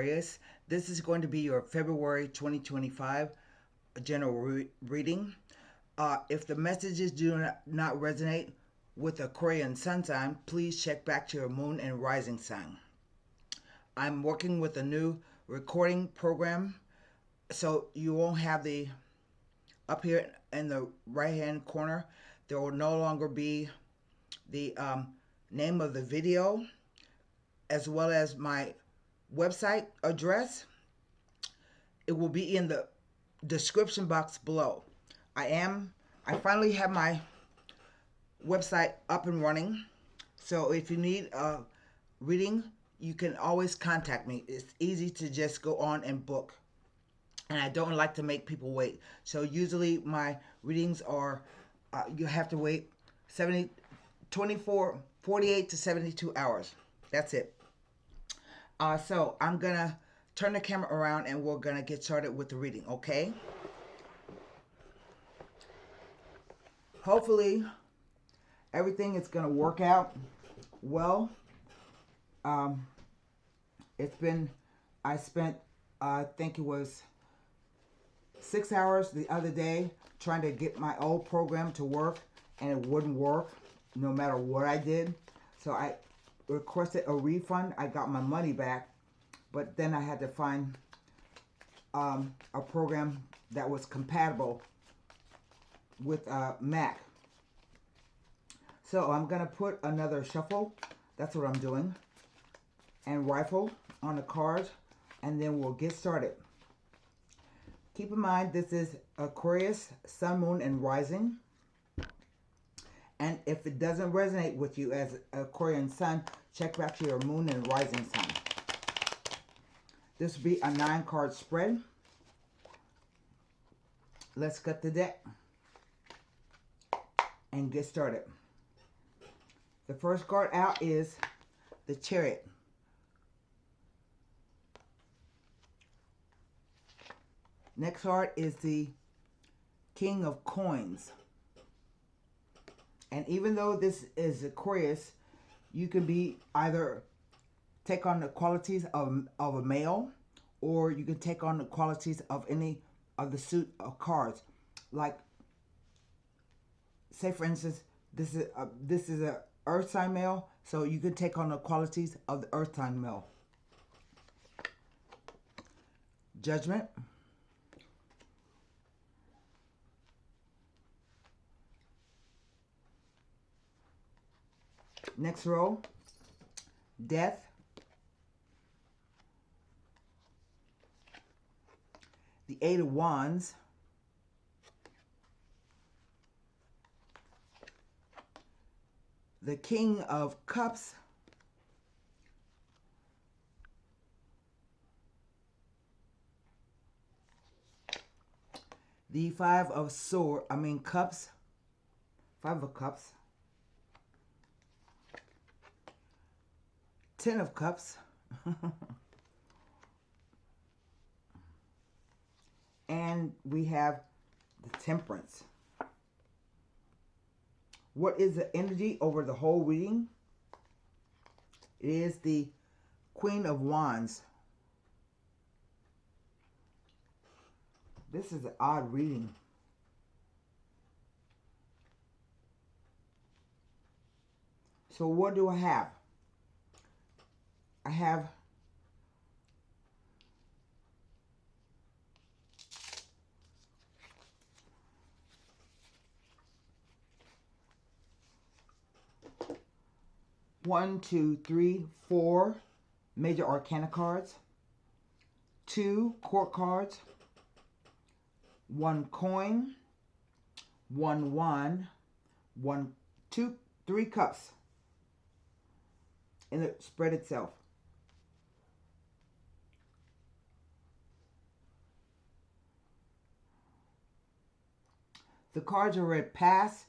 Aquarius. This is going to be your February 2025 general reading. If the messages do not resonate with Aquarian sun sign, please check back to your moon and rising sign. I'm working with a new recording program, so you won't have the up here in the right hand corner. There will no longer be the name of the video as well as my website address. It will be in the description box below. I finally have my website up and running, so if you need a reading, you can always contact me. It's easy to just go on and book, and I don't like to make people wait. So usually my readings are you have to wait 48 to 72 hours. That's it. So I'm gonna turn the camera around and we're gonna get started with the reading, okay? Hopefully everything is gonna work out well. I spent I think it was 6 hours the other day trying to get my old program to work, and it wouldn't work no matter what I did. So I requested a refund. I got my money back, but then I had to find a program that was compatible with Mac. So I'm gonna put another shuffle, that's what I'm doing, and rifle on the cards, and then we'll get started. Keep in mind, this is Aquarius, Sun, Moon, and Rising. And if it doesn't resonate with you as Aquarian Sun, check back to your Moon and Rising Sun. This will be a 9-card spread. Let's cut the deck and get started. The first card out is the Chariot. Next card is the King of Coins. And even though this is Aquarius, you can be either take on the qualities of a male, or you can take on the qualities of any of the suit of cards. Like, say for instance, this is a earth sign male, so you can take on the qualities of the earth sign male. Judgment. Next row, Death. The 8 of Wands. The King of Cups. The 5 of Cups. 5 of Cups. 10 of Cups. And we have the Temperance. What is the energy over the whole reading? It is the Queen of Wands. This is an odd reading. So what do I have? I have one, two, three, four major arcana cards, 2 court cards, 1 coin, 1 wand, 3 cups in the spread itself. The cards are read past,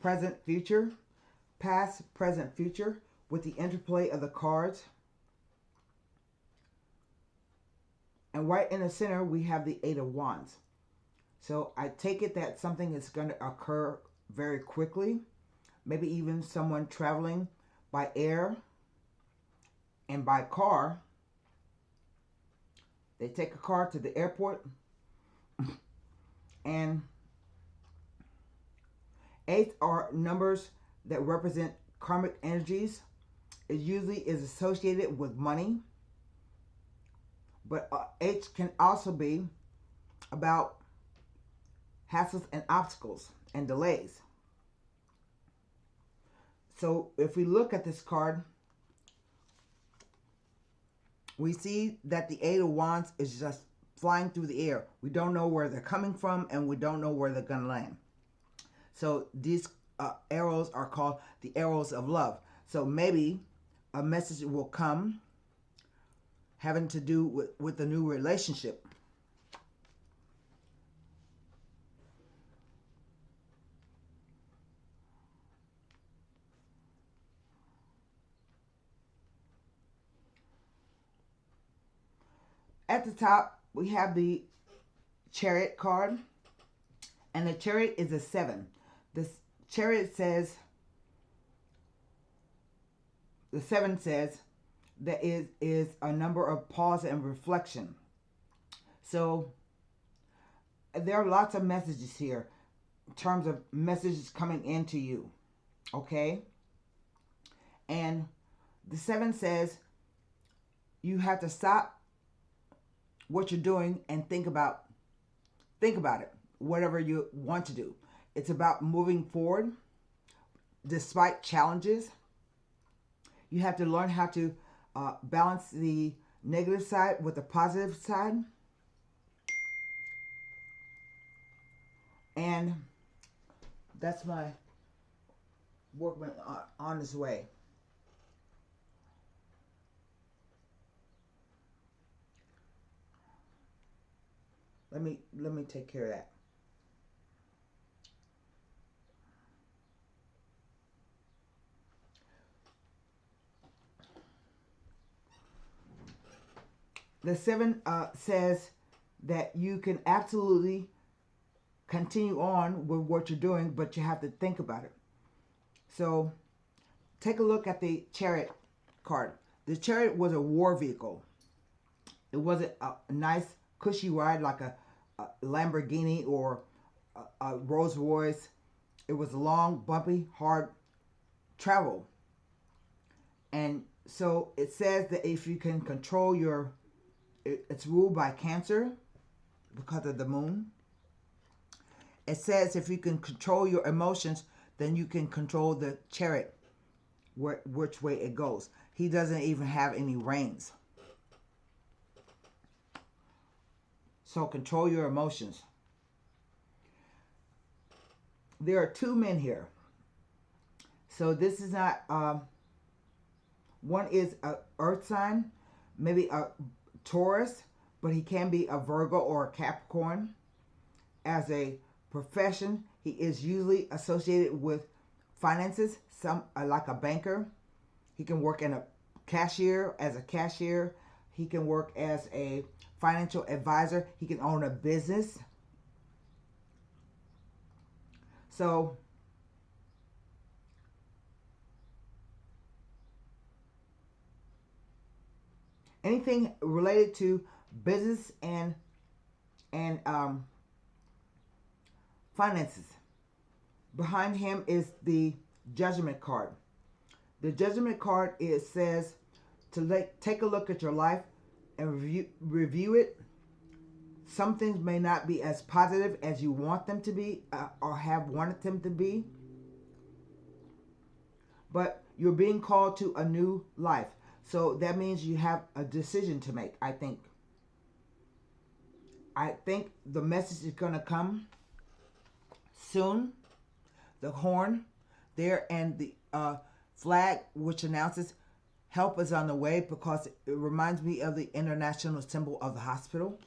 present, future. Past, present, future with the interplay of the cards. And right in the center, we have the 8 of Wands. So I take it that something is going to occur very quickly. Maybe even someone traveling by air and by car. They take a car to the airport, and eights are numbers that represent karmic energies. It usually is associated with money, but eights can also be about hassles and obstacles and delays. So if we look at this card, we see that the Eight of Wands is just flying through the air. We don't know where they're coming from, and we don't know where they're going to land. So these arrows are called the arrows of love. So maybe a message will come having to do with a new relationship. At the top, we have the Chariot card, and the Chariot is a 7. The Chariot says, the 7 says that it is a number of pause and reflection. So there are lots of messages here in terms of messages coming into you, okay? And the 7 says you have to stop what you're doing and think about it, whatever you want to do. It's about moving forward despite challenges. You have to learn how to balance the negative side with the positive side. And that's my workman on his way. Let me take care of that. The 7 says that you can absolutely continue on with what you're doing, but you have to think about it. So take a look at the Chariot card. The Chariot was a war vehicle. It wasn't a nice cushy ride like a Lamborghini or a Rolls Royce. It was long, bumpy, hard travel. And so it says that if you can control your, it's ruled by Cancer because of the moon. It says if you can control your emotions, then you can control the chariot, which way it goes. He doesn't even have any reins. So control your emotions. There are 2 men here. So this is not, one is a earth sign, maybe a Taurus, but he can be a Virgo or a Capricorn. As a profession, he is usually associated with finances, some like a banker. He can work in a cashier, as a cashier. He can work as a financial advisor. He can own a business. So anything related to business and finances. Behind him is the Judgment card. The Judgment card, it says to take a look at your life and review it. Some things may not be as positive as you want them to be or have wanted them to be. But you're being called to a new life. So that means you have a decision to make, I think. I think the message is going to come soon. The horn there and the flag, which announces help is on the way, because it reminds me of the international symbol of the hospital.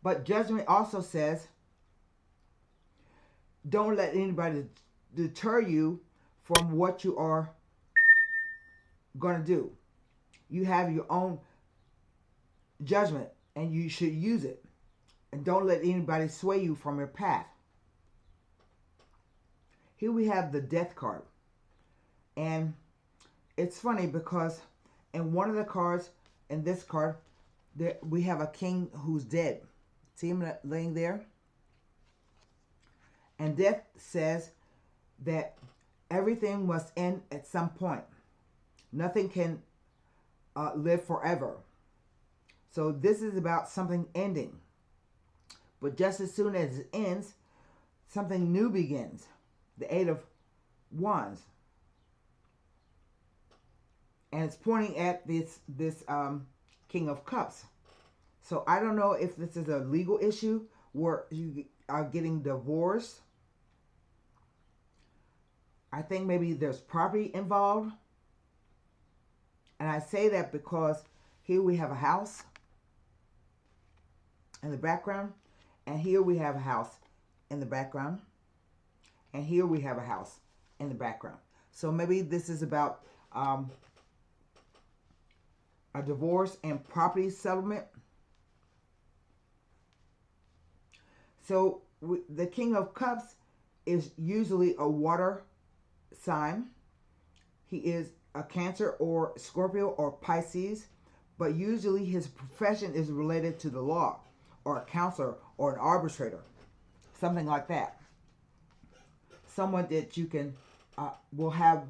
But Judgment also says, don't let anybody deter you from what you are going to do. You have your own judgment and you should use it. And don't let anybody sway you from your path. Here we have the Death card. And it's funny because in one of the cards, in this card, There, we have a king who's dead. See him laying there? And death says that everything must end at some point. Nothing can live forever. So this is about something ending. But just as soon as it ends, something new begins. The Eight of Wands. And it's pointing at this King of Cups. So I don't know if this is a legal issue where you are getting divorced. I think maybe there's property involved. And I say that because here we have a house in the background. And here we have a house in the background. And here we have a house in the background. So maybe this is about a divorce and property settlement. So the King of Cups is usually a water sign. He is a Cancer or Scorpio or Pisces, but usually his profession is related to the law, or a counselor or an arbitrator, something like that. Someone that you can will have,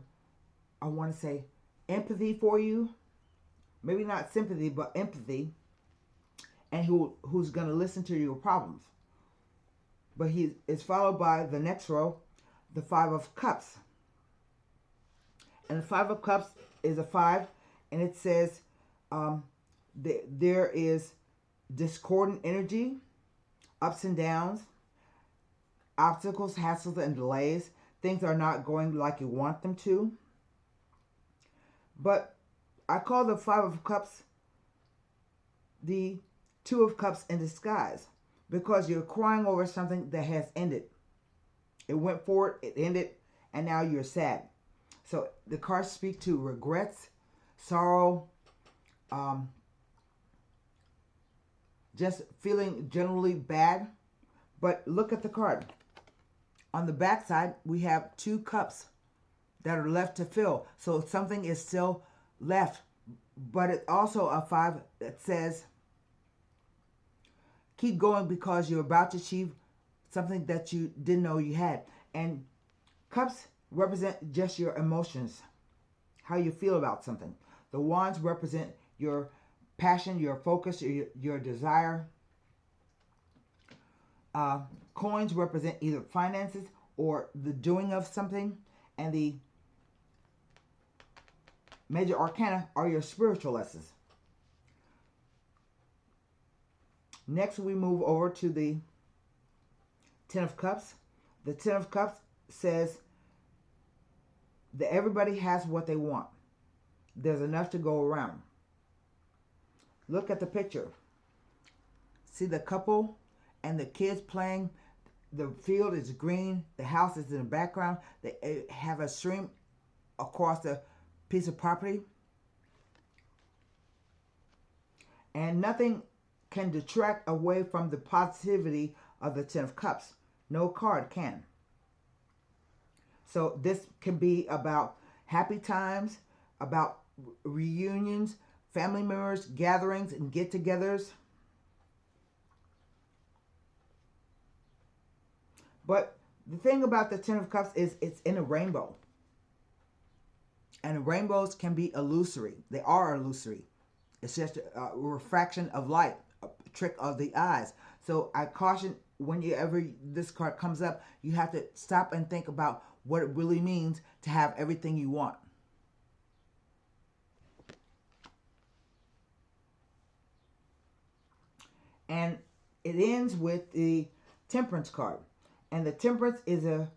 I want to say, empathy for you. Maybe not sympathy, but empathy. And who's going to listen to your problems. But he is followed by the next row, the Five of Cups. And the Five of Cups is a 5, and it says there is discordant energy, ups and downs, obstacles, hassles, and delays. Things are not going like you want them to. But I call the Five of Cups the Two of Cups in disguise, because you're crying over something that has ended. It went forward, it ended, and now you're sad. So the cards speak to regrets, sorrow, just feeling generally bad. But look at the card. On the back side, we have 2 cups that are left to fill. So something is still left. But it's also a 5 that says, keep going because you're about to achieve something that you didn't know you had. And cups represent just your emotions, how you feel about something. The wands represent your passion, your focus, your desire. Coins represent either finances or the doing of something. And the major arcana are your spiritual lessons. Next, we move over to the Ten of Cups. The Ten of Cups says that everybody has what they want. There's enough to go around. Look at the picture. See the couple and the kids playing. The field is green. The house is in the background. They have a stream across the piece of property. And nothing can detract away from the positivity of the Ten of Cups. No card can. So this can be about happy times, about reunions, family members, gatherings, and get-togethers. But the thing about the Ten of Cups is it's in a rainbow. And rainbows can be illusory. They are illusory. It's just a refraction of light, a trick of the eyes. So I caution, whenever this card comes up, you have to stop and think about what it really means to have everything you want. And it ends with the Temperance card. And the Temperance is a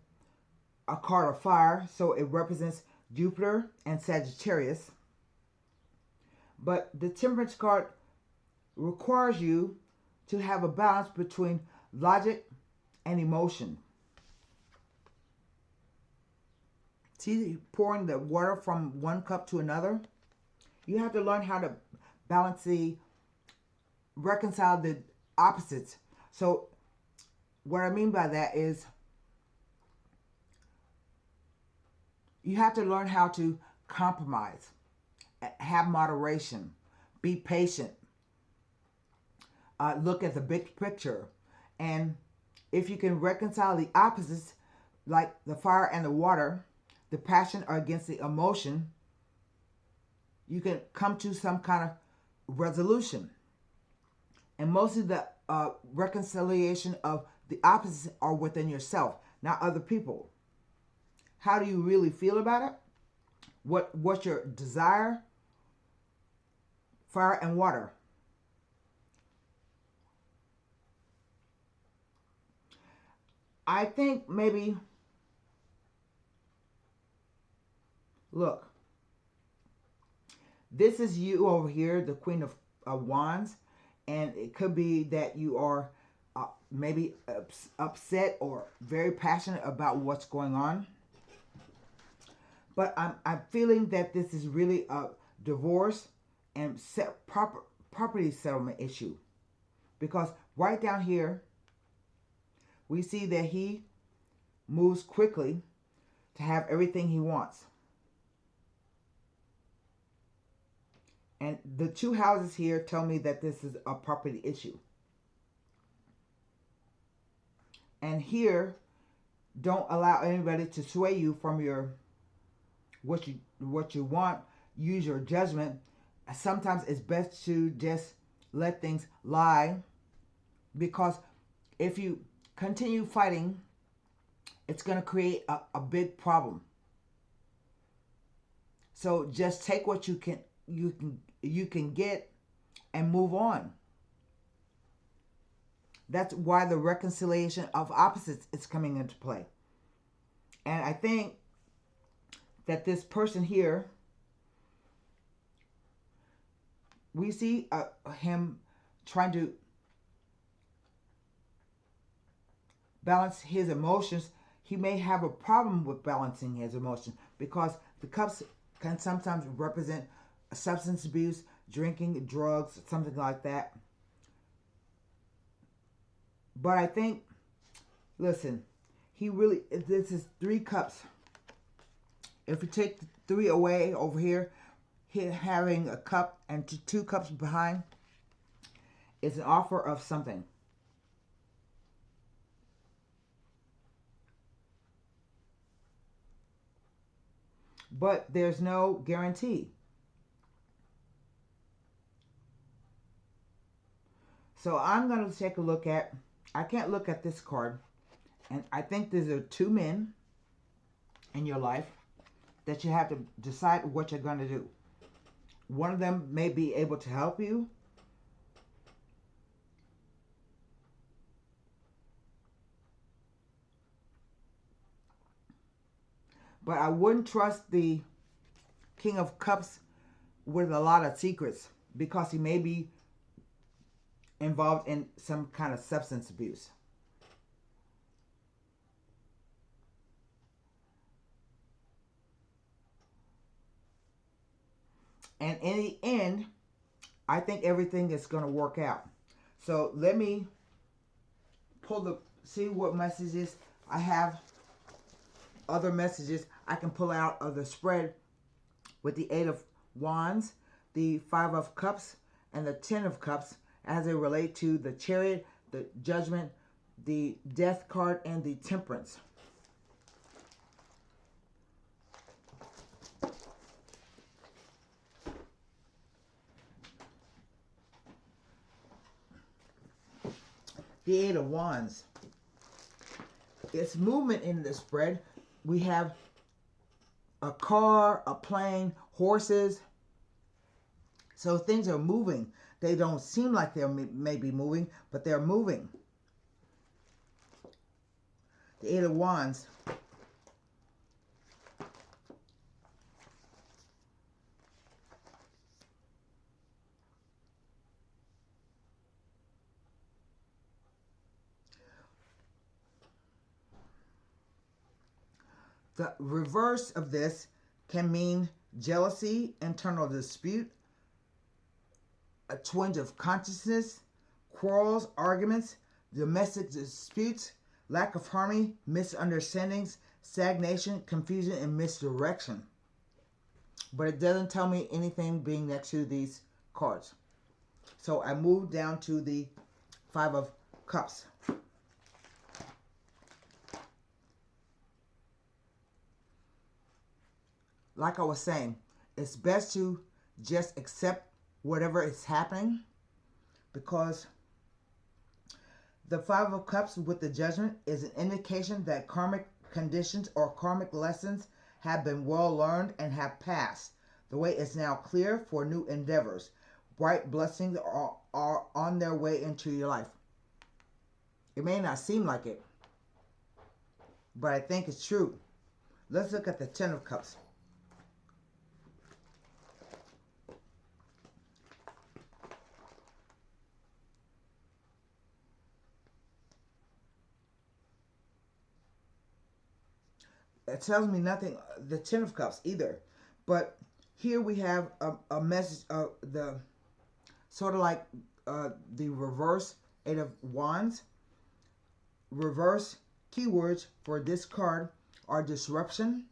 card of fire, so it represents Jupiter and Sagittarius. But the Temperance card requires you to have a balance between logic and emotion. See, pouring the water from one cup to another. You have to learn how to balance reconcile the opposites. So what I mean by that is you have to learn how to compromise, have moderation, be patient, look at the big picture. And if you can reconcile the opposites, like the fire and the water, the passion are against the emotion, you can come to some kind of resolution. And most of the reconciliation of the opposites are within yourself, not other people. How do you really feel about it? What's your desire? Fire and water. I think maybe, look, this is you over here, the Queen of Wands, and it could be that you are maybe upset or very passionate about what's going on. But I'm feeling that this is really a divorce and property settlement issue. Because right down here, we see that he moves quickly to have everything he wants. And the two houses here tell me that this is a property issue. And here, don't allow anybody to sway you from your what you want. Use your judgment. Sometimes it's best to just let things lie, because if you continue fighting, it's going to create a big problem. So just take what you can get and move on. That's why the reconciliation of opposites is coming into play. And I think that this person here, we see him trying to balance his emotions. He may have a problem with balancing his emotions because the cups can sometimes represent substance abuse, drinking, drugs, something like that. But I think, listen, this is 3 cups. If you take 3 away over here, having a cup and 2 cups behind is an offer of something. But there's no guarantee. So I'm going to take a look at, I can't look at this card, and I think these are 2 men in your life that you have to decide what you're going to do. One of them may be able to help you. But I wouldn't trust the King of Cups with a lot of secrets, because he may be involved in some kind of substance abuse. And in the end, I think everything is going to work out. So let me see what messages I have. Other messages I can pull out of the spread with the 8 of Wands, the 5 of Cups, and the 10 of Cups as they relate to the Chariot, the Judgment, the Death card, and the Temperance. The 8 of Wands. It's movement in the spread. We have a car, a plane, horses. So things are moving. They don't seem like they may be moving, but they're moving. The 8 of Wands. The reverse of this can mean jealousy, internal dispute, a twinge of consciousness, quarrels, arguments, domestic disputes, lack of harmony, misunderstandings, stagnation, confusion, and misdirection. But it doesn't tell me anything being next to these cards. So I move down to the Five of Cups. Like I was saying, it's best to just accept whatever is happening, because the Five of Cups with the Judgment is an indication that karmic conditions or karmic lessons have been well learned and have passed. The way is now clear for new endeavors. Bright blessings are on their way into your life. It may not seem like it, but I think it's true. Let's look at the Ten of Cups. It tells me nothing, the Ten of Cups either. But here we have a message of the sort of like the reverse Eight of Wands. Reverse keywords for this card are disruption,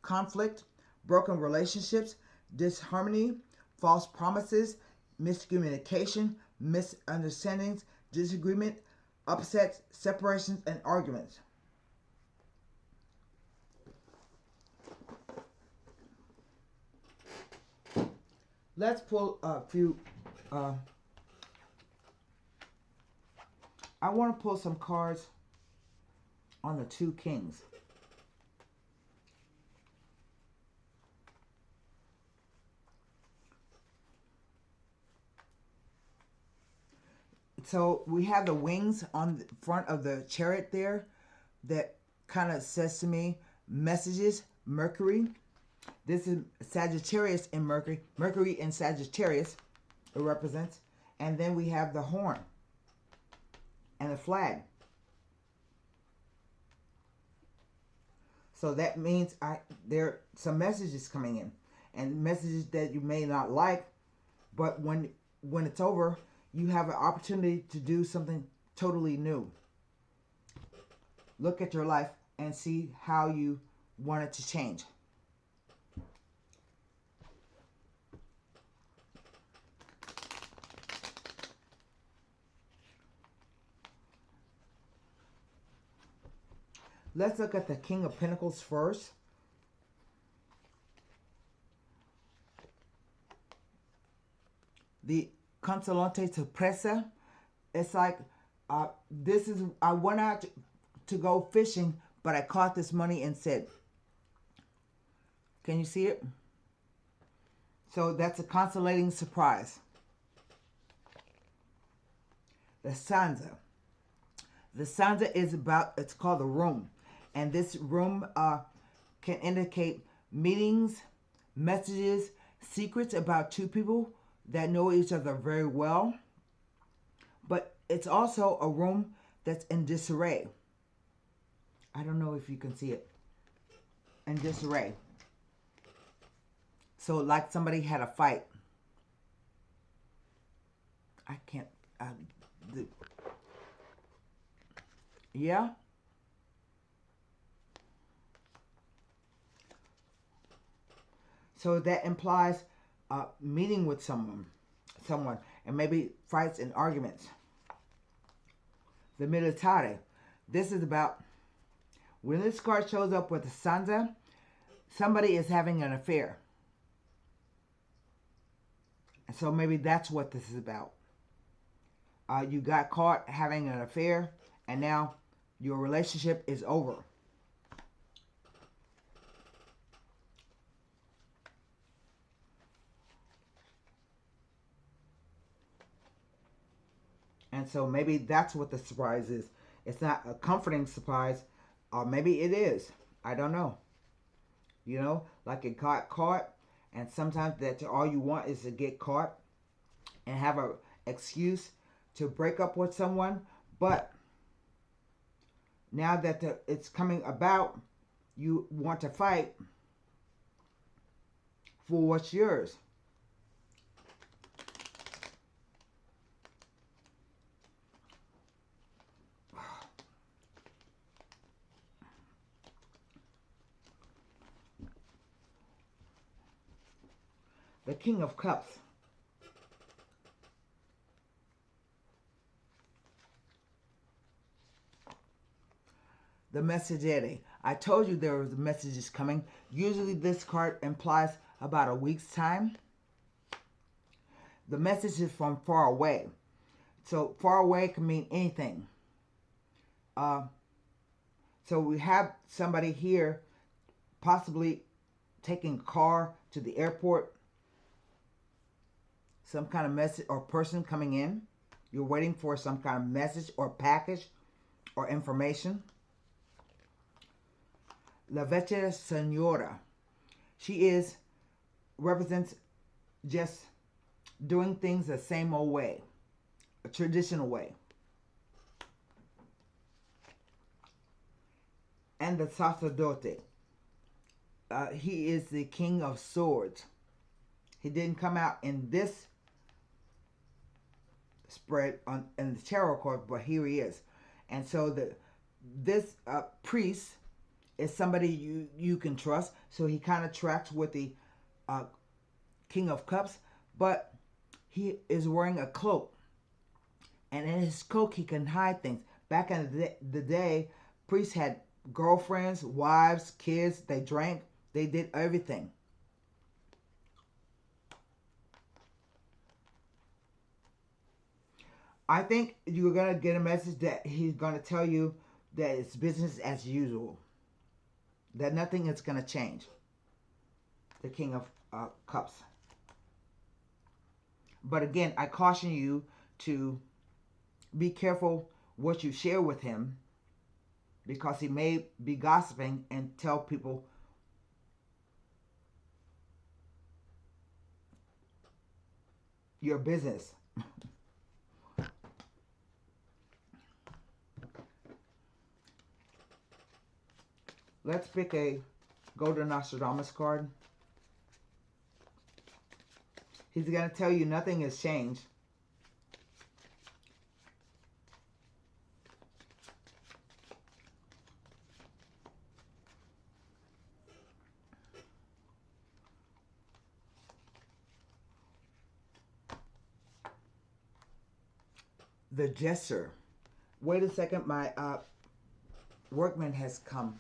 conflict, broken relationships, disharmony, false promises, miscommunication, misunderstandings, disagreement, upsets, separations, and arguments. Let's pull a few. I want to pull some cards on the Two Kings. So we have the wings on the front of the chariot there that kind of says to me messages, Mercury. This is Sagittarius in Mercury. Mercury in Sagittarius it represents. And then we have the horn and the flag. So that means there are some messages coming in. And messages that you may not like. But when it's over, you have an opportunity to do something totally new. Look at your life and see how you want it to change. Let's look at the King of Pentacles first. The Consolante Sorpresa. It's like, I went out to go fishing, but I caught this money instead. Can you see it? So that's a consolating surprise. The Sansa. The Sansa is about, it's called the room. And this room can indicate meetings, messages, secrets about two people that know each other very well. But it's also a room that's in disarray. I don't know if you can see it. In disarray. So like somebody had a fight. I can't. Yeah. So that implies meeting with someone, and maybe fights and arguments. The Militare. This is about, when this card shows up with the Sansa, somebody is having an affair. And so maybe that's what this is about. You got caught having an affair, and now your relationship is over. And so maybe that's what the surprise is. It's not a comforting surprise, or maybe it is. I don't know. You know, like it got caught, and sometimes that's all you want is to get caught and have an excuse to break up with someone. But now that it's coming about, you want to fight for what's yours. The King of Cups. the messaggere. I told you there was messages coming. Usually this card implies about a week's time. The message is from far away. So far away can mean anything. So we have somebody here possibly taking a car to the airport. Some kind of message or person coming in. You're waiting for some kind of message or package or information. La Vecchia Senora. She represents just doing things the same old way. A traditional way. And the Sacerdote. He is the King of Swords. He didn't come out in this spread in the tarot card, but here he is. And so this priest is somebody you can trust. So he kind of tracks with the King of Cups, but he is wearing a cloak. And in his cloak, he can hide things. Back in the day, priests had girlfriends, wives, kids. They drank. They did everything. I think you're going to get a message that he's going to tell you that it's business as usual. That nothing is going to change. The King of Cups. But again, I caution you to be careful what you share with him, because he may be gossiping and tell people your business. Let's pick a Golden Nostradamus card. He's going to tell you nothing has changed. The Jester. Wait a second, my workman has come.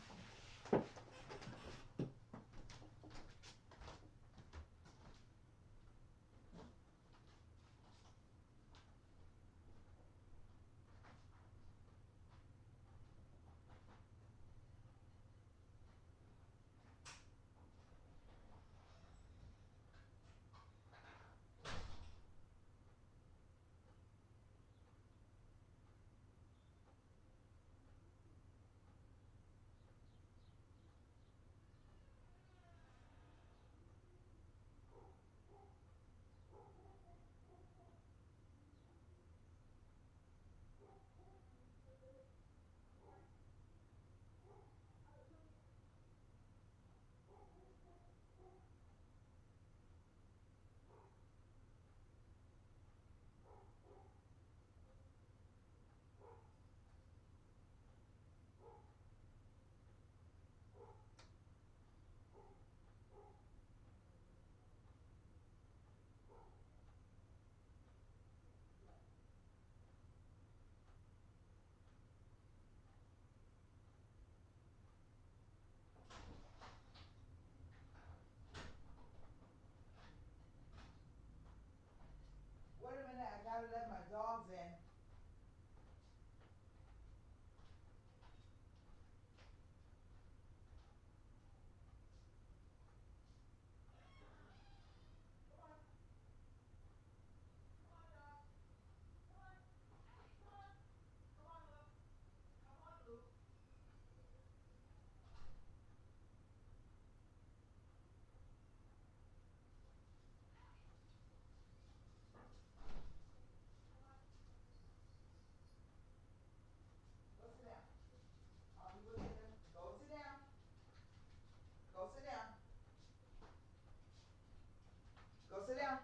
Let my dogs in. Go sit down. I'll be looking at them. Go sit down. Go sit down. Go sit down.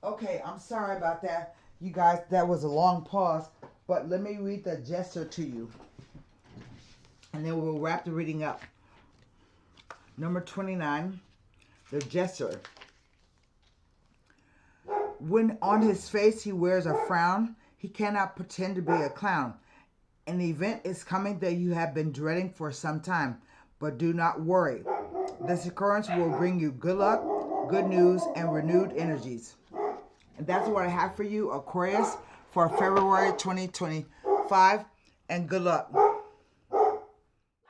Okay, I'm sorry about that. You guys, that was a long pause. But let me read the Jester to you. And then we'll wrap the reading up. Number 29, the Jester. When on his face he wears a frown, He cannot pretend to be a clown. An event is coming that you have been dreading for some time, but do not worry. This occurrence will bring you good luck, good news, and renewed energies. And that's what I have for you, Aquarius, for February 2025. And good luck.